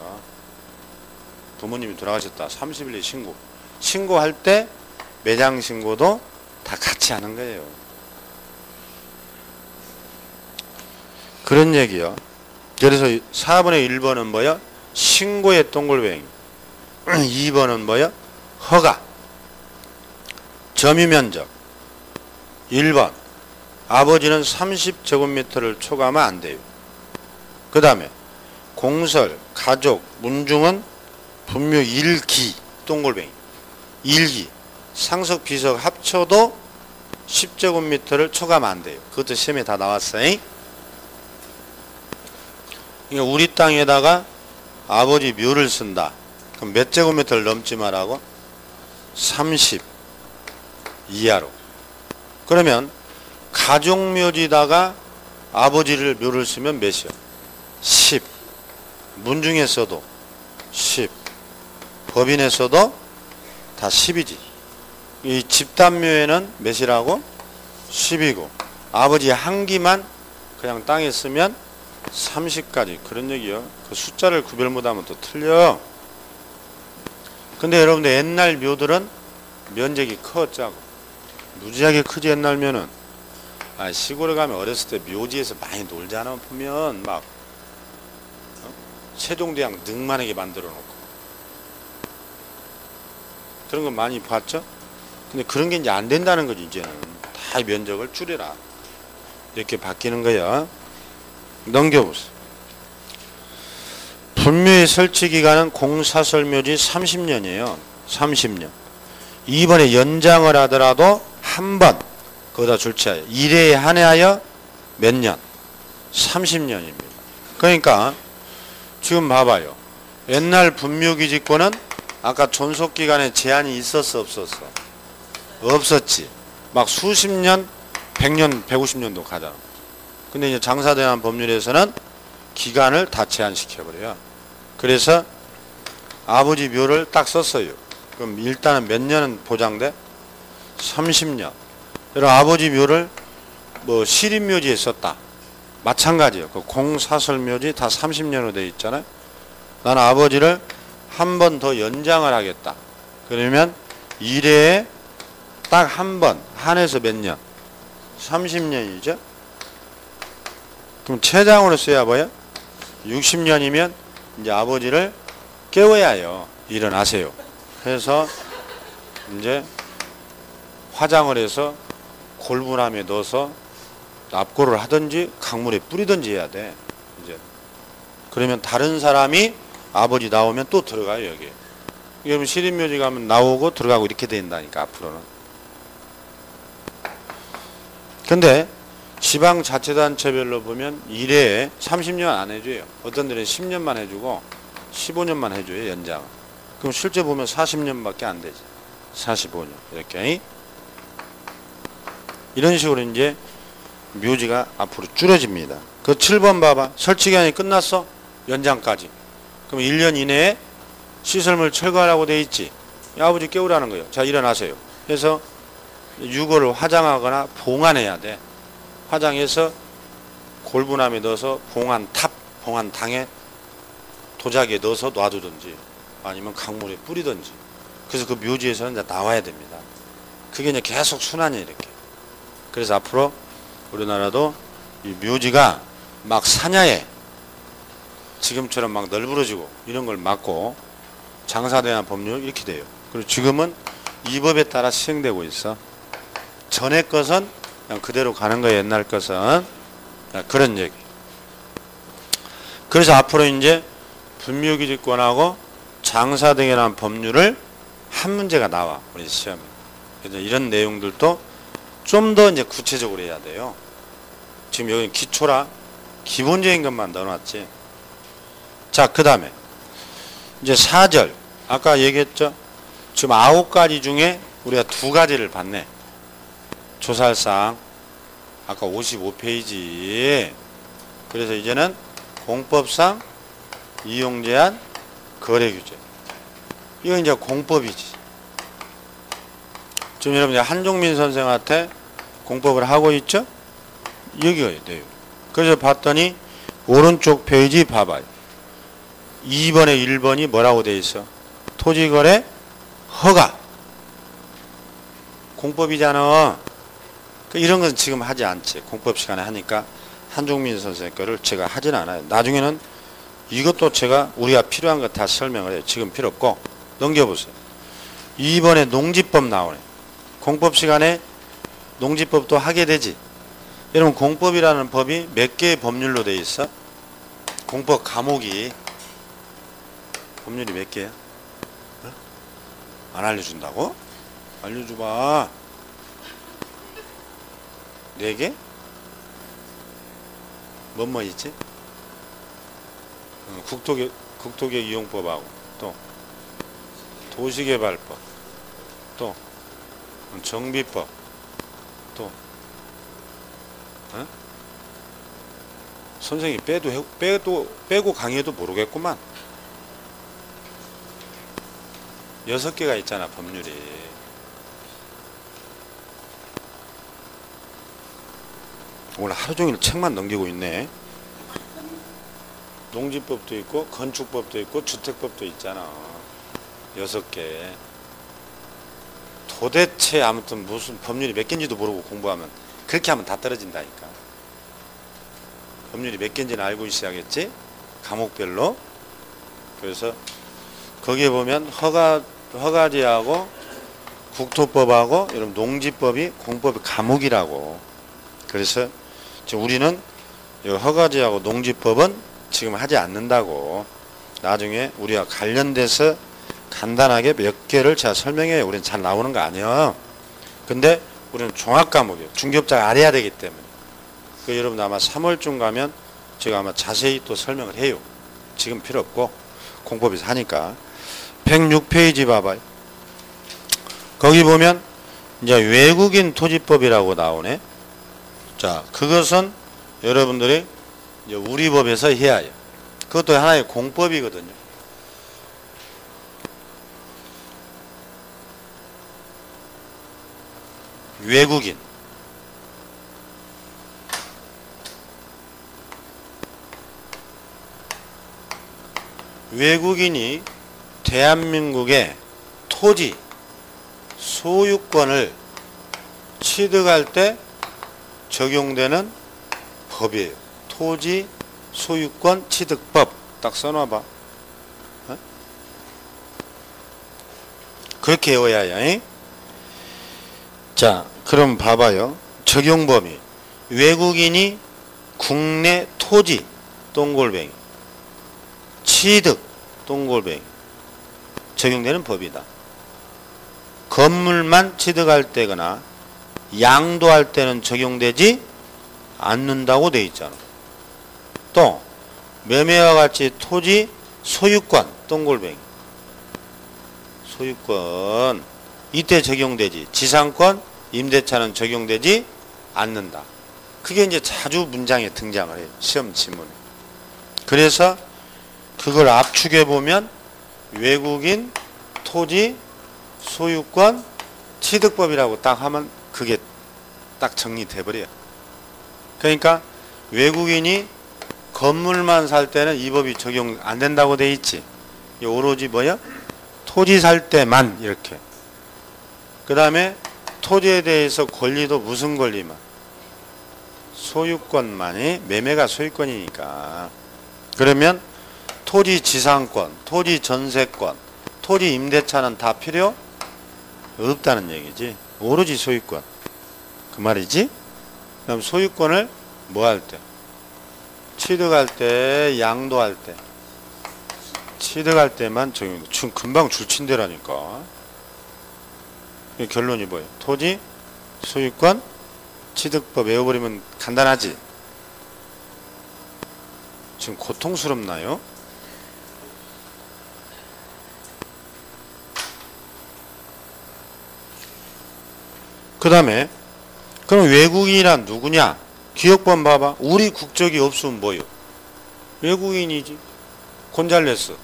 부모님이 돌아가셨다. 30일 내에 신고. 신고할 때 매장신고도 다 같이 하는 거예요. 그런 얘기요. 그래서 4번의 1번은 뭐야? 신고의 동글뱅이. 2번은 뭐야? 허가. 점유면적. 1번. 아버지는 30제곱미터를 초과하면 안 돼요. 그 다음에 공설, 가족, 문중은 분묘 1기, 동글뱅이. 1기. 상석, 비석 합쳐도 10제곱미터를 초과하면 안 돼요. 그것도 시험에 다 나왔어요. 그러니까 우리 땅에다가 아버지 묘를 쓴다. 그럼 몇 제곱미터를 넘지 말라고? 30 이하로. 그러면 가족묘지다가 아버지를 묘를 쓰면 몇이요? 10. 문중에서도 10. 법인에서도 다 10이지. 이 집단묘에는 몇이라고? 10이고 아버지 한 기만 그냥 땅에 쓰면 30까지. 그런 얘기요. 그 숫자를 구별 못하면 또 틀려. 근데 여러분들 옛날 묘들은 면적이 커 짜고 무지하게 크지. 옛날 묘는. 아, 시골에 가면 어렸을 때 묘지에서 많이 놀잖아. 보면 막 세종대왕 능만하게 만들어 놓고 그런 거 많이 봤죠? 근데 그런 게 이제 안 된다는 거지. 이제는 다 면적을 줄여라 이렇게 바뀌는 거야. 넘겨보세요. 분묘의 설치 기간은 공사설묘지 30년이에요. 30년. 이번에 연장을 하더라도 한 번 거기다 줄치하여 1회에 한해하여 몇 년? 30년입니다. 그러니까 지금 봐봐요. 옛날 분묘기지권은 아까 존속기간에 제한이 있었어 없었어? 없었지. 막 수십 년, 100년, 150년도 가잖아. 근데 이제 장사대한 법률에서는 기간을 다 제한시켜버려요. 그래서 아버지 묘를 딱 썼어요. 그럼 일단은 몇 년은 보장돼? 30년. 그럼 아버지 묘를 뭐 시립묘지에 썼다. 마찬가지예요. 그 공사설묘지 다 30년으로 되어 있잖아요. 나는 아버지를 한 번 더 연장을 하겠다. 그러면 1회에 딱 한 번 한해서 몇 년? 30년이죠. 그럼 최장으로 써야 뭐야? 60년이면 이제 아버지를 깨워야 해요. 일어나세요. 해서 이제 화장을 해서 골분함에 넣어서 납골을 하든지 강물에 뿌리든지 해야 돼. 이제 그러면 다른 사람이 아버지 나오면 또 들어가요, 여기. 여러분 시립묘지 가면 나오고 들어가고 이렇게 된다니까, 앞으로는. 근데 지방자치단체별로 보면 1회에 30년 안 해줘요. 어떤 데는 10년만 해주고 15년만 해줘요, 연장. 그럼 실제 보면 40년밖에 안 되지. 45년. 이렇게. 이런 식으로 이제 묘지가 앞으로 줄어집니다. 그 7번 봐봐. 설치기간이 끝났어? 연장까지. 그럼 1년 이내에 시설물 철거하라고 돼 있지. 아버지 깨우라는 거예요. 자, 일어나세요. 그래서 유골을 화장하거나 봉안해야 돼. 화장해서 골분함에 넣어서 봉안탑, 봉안당에 도자기에 넣어서 놔두든지 아니면 강물에 뿌리든지. 그래서 그 묘지에서는 이제 나와야 됩니다. 그게 이제 계속 순환이 이렇게. 그래서 앞으로 우리나라도 이 묘지가 막 산야에 지금처럼 막 널브러지고 이런 걸 막고 장사대한 법률 이렇게 돼요. 그리고 지금은 이 법에 따라 시행되고 있어. 전에 것은 그냥 그대로 가는 거예요. 옛날 것은. 그런 얘기. 그래서 앞으로 이제 분묘기지권하고 장사등이라는 법률을 한 문제가 나와. 우리 시험에. 그래서 이런 내용들도 좀 더 이제 구체적으로 해야 돼요. 지금 여기 기초라 기본적인 것만 넣어놨지. 자, 그 다음에 이제 4절. 아까 얘기했죠. 지금 9가지 중에 우리가 2가지를 봤네. 조살상 아까 55페이지. 그래서 이제는 공법상 이용제한 거래규제. 이건 이제 공법이지. 지금 여러분 한종민 선생한테 공법을 하고 있죠? 여기가 돼요. 그래서 봤더니 오른쪽 페이지 봐봐요. 2번에 1번이 뭐라고 돼 있어? 토지거래 허가. 공법이잖아. 이런 건 지금 하지 않지. 공법 시간에 하니까 한종민 선생 거를 제가 하진 않아요. 나중에는 이것도 제가 우리가 필요한 거 다 설명을 해요. 지금 필요 없고 넘겨보세요. 2번에 농지법 나오네. 공법 시간에 농지법도 하게 되지. 여러분 공법이라는 법이 몇 개의 법률로 돼 있어? 공법 과목이 법률이 몇 개야? 어? 안 알려준다고? 알려줘봐. 4개? 뭐뭐 있지? 국토계획 이용법하고 또 도시개발법 또 정비법 또 어? 선생님이 빼고 강의해도 모르겠구만. 6개가 있잖아 법률이. 오늘 하루종일 책만 넘기고 있네. 농지법도 있고 건축법도 있고 주택법도 있잖아. 6개. 도대체 아무튼 무슨 법률이 몇 개인지도 모르고 공부하면 그렇게 하면 다 떨어진다니까. 법률이 몇 개인지는 알고 있어야겠지. 과목별로. 그래서 거기에 보면 허가지하고 국토법하고 여러분 농지법이 공법의 과목이라고. 그래서 지금 우리는 허가지하고 농지법은 지금 하지 않는다고. 나중에 우리가 관련돼서 간단하게 몇 개를 제가 설명해요. 우리는 잘 나오는 거 아니에요. 근데 우리는 종합과목이에요. 중개업자가 알아야 되기 때문에. 그 여러분 아마 3월쯤 가면 제가 아마 자세히 또 설명을 해요. 지금 필요 없고 공법에서 하니까. 106페이지 봐봐요. 거기 보면 이제 외국인 토지법이라고 나오네. 자, 그것은 여러분들이 이제 우리 법에서 해야 해요. 그것도 하나의 공법이거든요. 외국인이 대한민국의 토지 소유권을 취득할 때 적용되는 법이에요. 토지 소유권 취득법 딱 써놔봐. 어? 그렇게 외워야 해. 자, 그럼 봐봐요. 적용 범위. 외국인이 국내 토지 똥골뱅이 취득 똥골뱅이 적용되는 법이다. 건물만 취득할 때거나 양도할 때는 적용되지 않는다고 돼 있잖아. 또 매매와 같이 토지 소유권 똥골뱅이 소유권 이때 적용되지 지상권 임대차는 적용되지 않는다. 그게 이제 자주 문장에 등장을 해요. 시험 지문에. 그래서 그걸 압축해 보면 외국인 토지 소유권 취득법이라고 딱 하면 그게 딱 정리돼 버려요. 그러니까 외국인이 건물만 살 때는 이 법이 적용 안 된다고 돼 있지. 오로지 뭐야? 토지 살 때만 이렇게. 그 다음에 토지에 대해서 권리도 무슨 권리만? 소유권만이 매매가 소유권이니까. 그러면 토지 지상권, 토지 전세권, 토지 임대차는 다 필요 없다는 얘기지. 오로지 소유권. 그 말이지. 그럼 소유권을 뭐 할 때? 취득할 때, 양도할 때. 취득할 때만 적용. 금방 줄친대라니까. 결론이 뭐예요? 토지, 소유권, 취득법 외워버리면 간단하지? 지금 고통스럽나요? 그 다음에 그럼 외국인이란 누구냐? 기억번 봐봐. 우리 국적이 없으면 뭐요? 외국인이지. 곤잘레스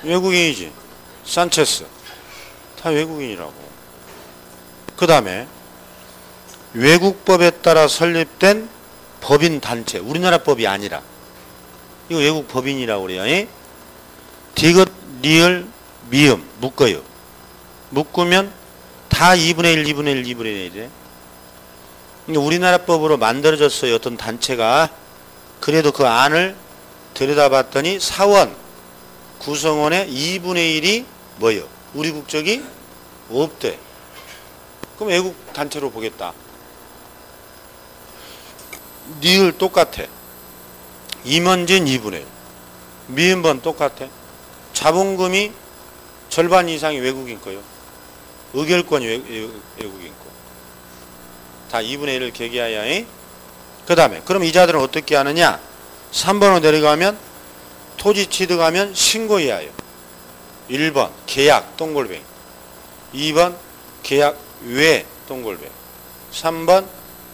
외국인이지. 산체스 다 외국인이라고. 그 다음에 외국법에 따라 설립된 법인 단체, 우리나라 법이 아니라 이거 외국 법인이라고 그래요. 디귿, 리을, 미음 묶어요. 묶으면 다 2분의 1, 2분의 1, 2분의 1이래. 우리나라 법으로 만들어졌어요. 어떤 단체가. 그래도 그 안을 들여다봤더니 사원, 구성원의 2분의 1이 뭐예요? 우리 국적이 없대. 그럼 외국 단체로 보겠다. 리을 똑같아. 임원진 2분의 1. 미음번 똑같아. 자본금이 절반 이상이 외국인 거요. 의결권이 외국인 거. 다 2분의 1을 계기하여. 그 다음에 그럼 이자들은 어떻게 하느냐? 3번으로 내려가면 토지 취득하면 신고해야 해요. 1번 계약 똥골뱅이, 2번 계약 외 똥골뱅이, 3번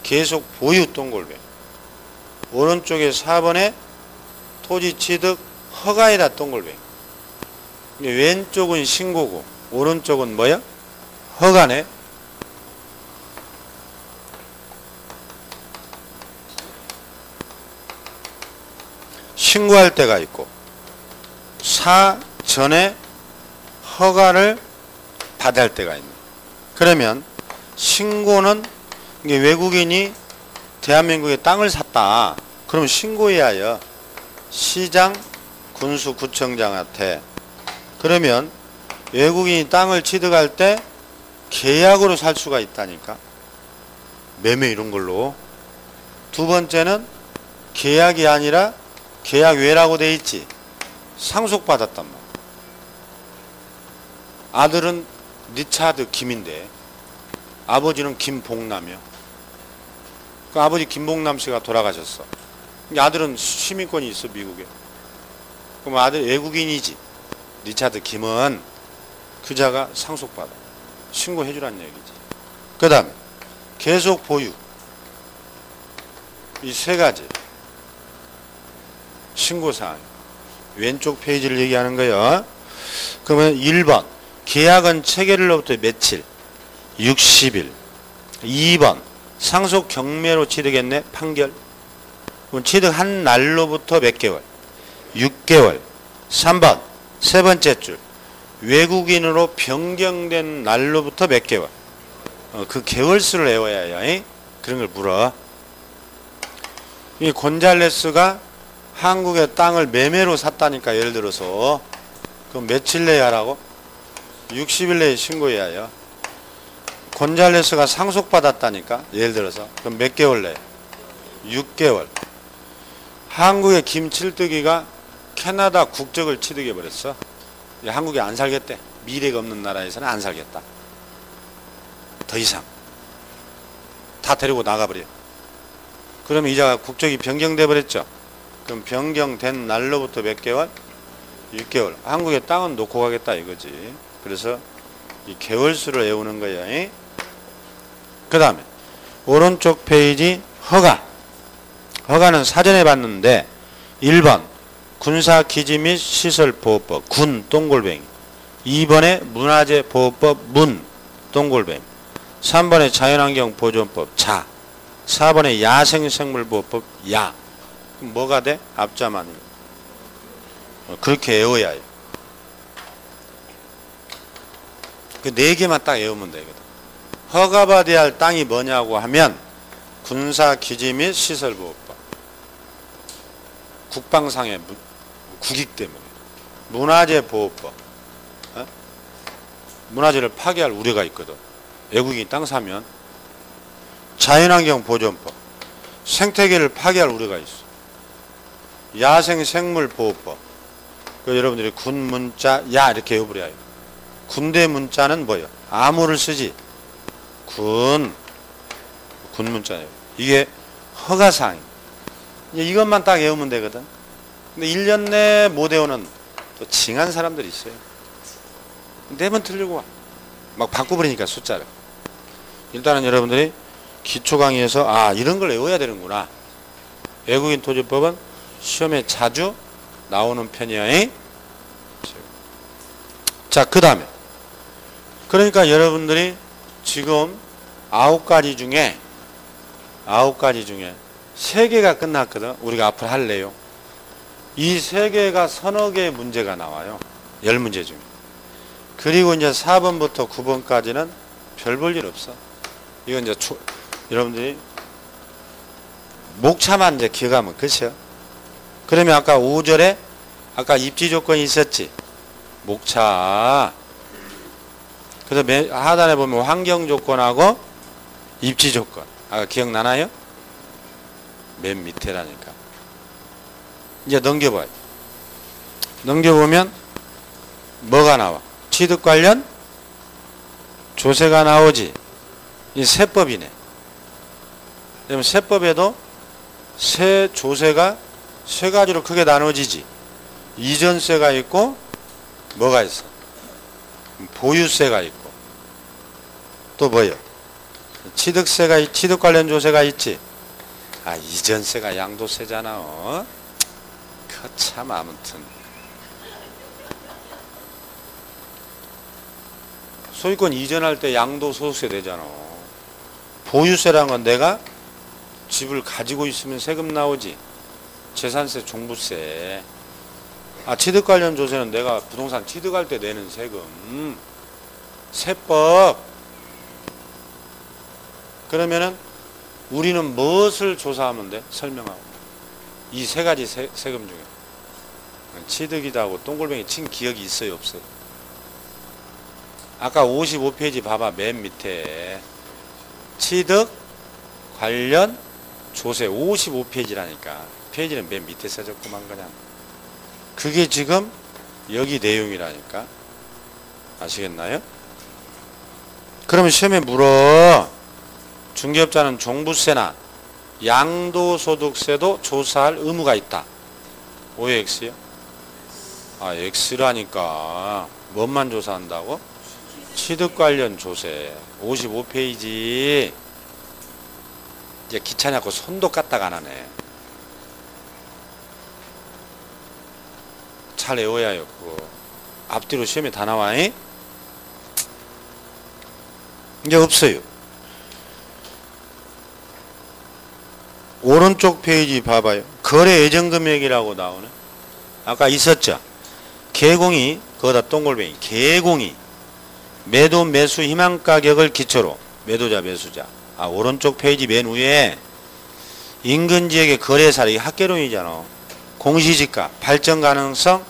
계속 보유 똥골뱅이. 오른쪽에 4번에 토지 취득 허가에다 똥골뱅이. 왼쪽은 신고고 오른쪽은 뭐야? 허가네. 신고할 때가 있고 사전에 허가를 받을 때가 있네. 그러면 신고는 이게 외국인이 대한민국에 땅을 샀다. 그럼 신고해야 해요. 시장, 군수, 구청장한테. 그러면 외국인이 땅을 취득할 때 계약으로 살 수가 있다니까. 매매 이런 걸로. 두 번째는 계약이 아니라 계약 외라고 돼 있지. 상속받았단 말이야. 아들은 리차드 김인데 아버지는 김봉남이요. 그 아버지 김봉남 씨가 돌아가셨어. 아들은 시민권이 있어 미국에. 그럼 아들 외국인이지. 리차드 김은 그자가 상속받아. 신고해주란 얘기지. 그 다음에 계속 보유. 이 세 가지 신고사항. 왼쪽 페이지를 얘기하는 거예요. 그러면 1번 계약은 체결일로부터 며칠? 60일. 2번 상속 경매로 취득했네. 판결. 그럼 취득한 날로부터 몇 개월? 6개월. 3번 세 번째 줄 외국인으로 변경된 날로부터 몇 개월? 그 개월수를 외워야 해요. 그런 걸 물어. 이 곤잘레스가 한국의 땅을 매매로 샀다니까. 예를 들어서 그럼 며칠 내에 하라고? 60일 내에 신고해야 해요. 곤잘레스가 상속받았다니까. 예를 들어서 그럼 몇 개월 내에? 6개월. 한국의 김칠뜨기가 캐나다 국적을 취득해 버렸어. 한국에 안 살겠대. 미래가 없는 나라에서는 안 살겠다. 더 이상 다 데리고 나가버려. 그러면 이자가 국적이 변경돼 버렸죠. 그럼 변경된 날로부터 몇 개월? 6개월. 한국의 땅은 놓고 가겠다 이거지. 그래서 이 개월수를 외우는 거야. 그 다음에 오른쪽 페이지 허가. 허가는 사전에 봤는데 1번 군사기지 및 시설보호법 군 동글뱅이, 2번에 문화재보호법 문 동글뱅이, 3번에 자연환경보존법 자, 4번에 야생생물보호법 야. 그럼 뭐가 돼? 앞자만. 그렇게 외워야 해요. 그 4개만 딱 외우면 되거든. 허가받아야 할 땅이 뭐냐고 하면 군사기지 및 시설보호법, 국방상의 국익 때문에, 문화재보호법, 문화재를 파괴할 우려가 있거든. 외국인이 땅 사면. 자연환경보존법, 생태계를 파괴할 우려가 있어. 야생생물보호법. 그 여러분들이 군 문자 야 이렇게 외워버려야 해요. 군대 문자는 뭐예요? 아무를 쓰지. 군 문자예요. 이게 허가사항. 이것만 딱 외우면 되거든. 근데 1년 내에 못 외우는 또 징한 사람들이 있어요. 4번 틀리고 와. 막 바꿔버리니까 숫자를. 일단은 여러분들이 기초 강의에서 아 이런 걸 외워야 되는구나. 외국인 토지법은 시험에 자주 나오는 편이야. 자, 그 다음에 그러니까 여러분들이 지금 9가지 중에 3개가 끝났거든. 우리가 앞으로 할 내용. 이 3개가 서너 개의 문제가 나와요. 10문제 중에. 그리고 이제 4번부터 9번까지는 별 볼 일 없어. 이건 이제 여러분들이 목차만 이제 기억하면 끝이야. 그러면 아까 5절에 아까 입지 조건이 있었지. 목차. 그래서 하단에 보면 환경 조건하고 입지 조건. 아까 기억나나요? 맨 밑에라니까. 이제 넘겨봐요. 넘겨보면 뭐가 나와? 취득 관련 조세가 나오지. 이 세법이네. 그러면 세법에도 세 조세가 세 가지로 크게 나눠지지. 이전세가 있고 뭐가 있어? 보유세가 있고 또 뭐요? 취득세가 취득 관련 조세가 있지. 아 이전세가 양도세잖아. 참 아무튼 소유권 이전할 때 양도소득세 되잖아. 보유세란 건 내가 집을 가지고 있으면 세금 나오지. 재산세, 종부세. 아 취득 관련 조세는 내가 부동산 취득할 때 내는 세금. 세법. 그러면은 우리는 무엇을 조사하면 돼? 설명하고. 이 세 가지 세금 중에. 취득이다 하고 동글뱅이 친 기억이 있어요, 없어요? 아까 55페이지 봐봐. 맨 밑에. 취득 관련 조세 55페이지라니까. 페이지는 맨 밑에 써졌구만 그냥. 그게 지금 여기 내용이라니까. 아시겠나요? 그러면 시험에 물어. 중개업자는 종부세나 양도소득세도 조사할 의무가 있다. 왜 X요? 아 X라니까. 뭔만 조사한다고? 취득 관련 조세 55페이지. 이제 귀찮냐고 손도 까딱 안 하네. 잘 외워야 해요. 그거. 앞뒤로 시험에 다 나와. 이제 없어요. 오른쪽 페이지 봐봐요. 거래 예정금액이라고 나오네. 아까 있었죠. 개공이 거기다 동글뱅이. 개공이 매도 매수 희망가격을 기초로 매도자 매수자. 아 오른쪽 페이지 맨 위에 인근 지역의 거래사례, 이 학개론이잖아. 공시지가, 발전 가능성,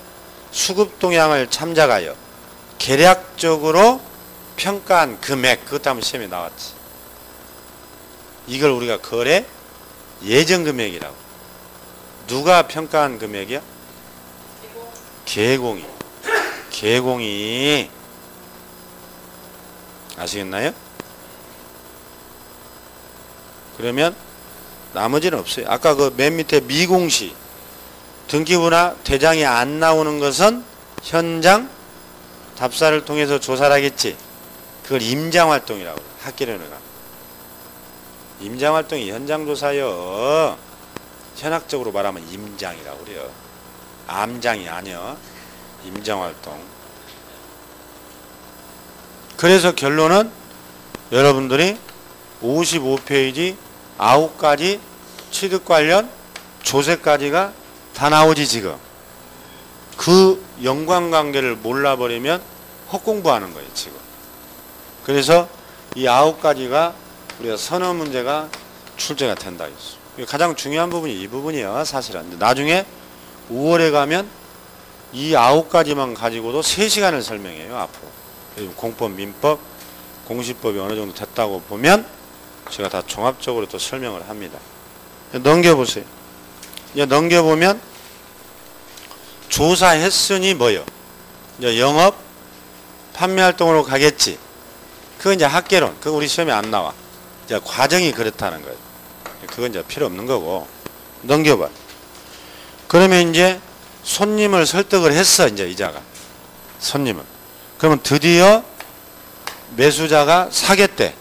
수급 동향을 참작하여 계략적으로 평가한 금액, 그것도 한번 시험에 나왔지. 이걸 우리가 거래 예정 금액이라고. 누가 평가한 금액이야? 계공이. 계공이. 아시겠나요? 그러면 나머지는 없어요. 아까 그 맨 밑에 미공시, 등기부나 대장이 안 나오는 것은 현장 답사를 통해서 조사를 하겠지. 그걸 임장활동이라고 해요. 학개론을 가면. 임장활동이 현장조사요. 현학적으로 말하면 임장이라고 그래요. 암장이 아니야. 임장활동. 그래서 결론은 여러분들이 55페이지 9가지 취득 관련 조세까지가 다 나오지 지금. 그 연관관계를 몰라버리면 헛공부하는 거예요 지금. 그래서 이 9가지가 우리가 선언 문제가 출제가 된다 했어. 가장 중요한 부분이 이 부분이야 사실은. 나중에 5월에 가면 이 9가지만 가지고도 3시간을 설명해요 앞으로. 공법, 민법, 공시법이 어느 정도 됐다고 보면 제가 다 종합적으로 또 설명을 합니다. 넘겨보세요. 이제 넘겨보면 조사했으니 뭐요? 이제 영업, 판매활동으로 가겠지. 그건 이제 학개론. 그거 우리 시험에 안 나와. 이제 과정이 그렇다는 거예요. 그건 이제 필요 없는 거고. 넘겨봐. 그러면 이제 손님을 설득을 했어, 이제 이자가. 손님을. 그러면 드디어 매수자가 사겠대.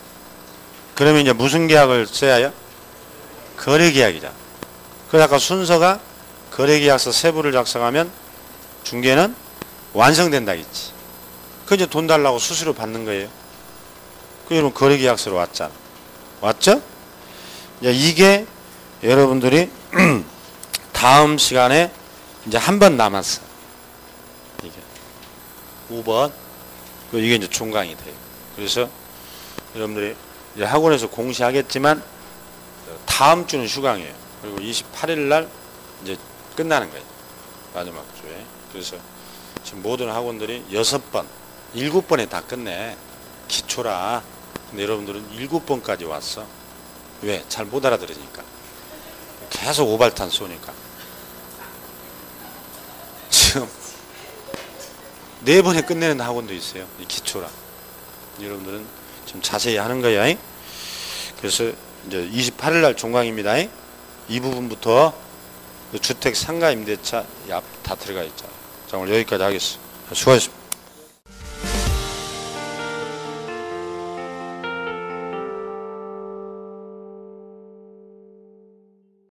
그러면 이제 무슨 계약을 써야 해요? 거래계약이잖아. 그래서 아까 순서가 거래계약서 세부를 작성하면 중개는 완성된다 했지. 그 이제 돈 달라고 수수료 받는 거예요. 그러면 거래계약서로 왔잖아. 왔죠? 이게 여러분들이 다음 시간에 이제 한 번 남았어. 이게 5번. 이게 이제 종강이 돼요. 그래서 여러분들이 이제 학원에서 공시하겠지만 다음 주는 휴강이에요. 그리고 28일 날 이제 끝나는 거예요. 마지막 주에. 그래서 지금 모든 학원들이 6번, 7번에 다 끝내. 기초라. 근데 여러분들은 7번까지 왔어. 왜? 잘 못 알아들으니까. 계속 오발탄 쏘니까. 지금 4번에 끝내는 학원도 있어요. 이 기초라. 여러분들은 좀 자세히 하는 거야. 그래서 이제 28일 날 종강입니다. 이 부분부터 주택 상가 임대차 다 들어가 있죠. 자, 오늘 여기까지 하겠습니다. 수고하셨습니다.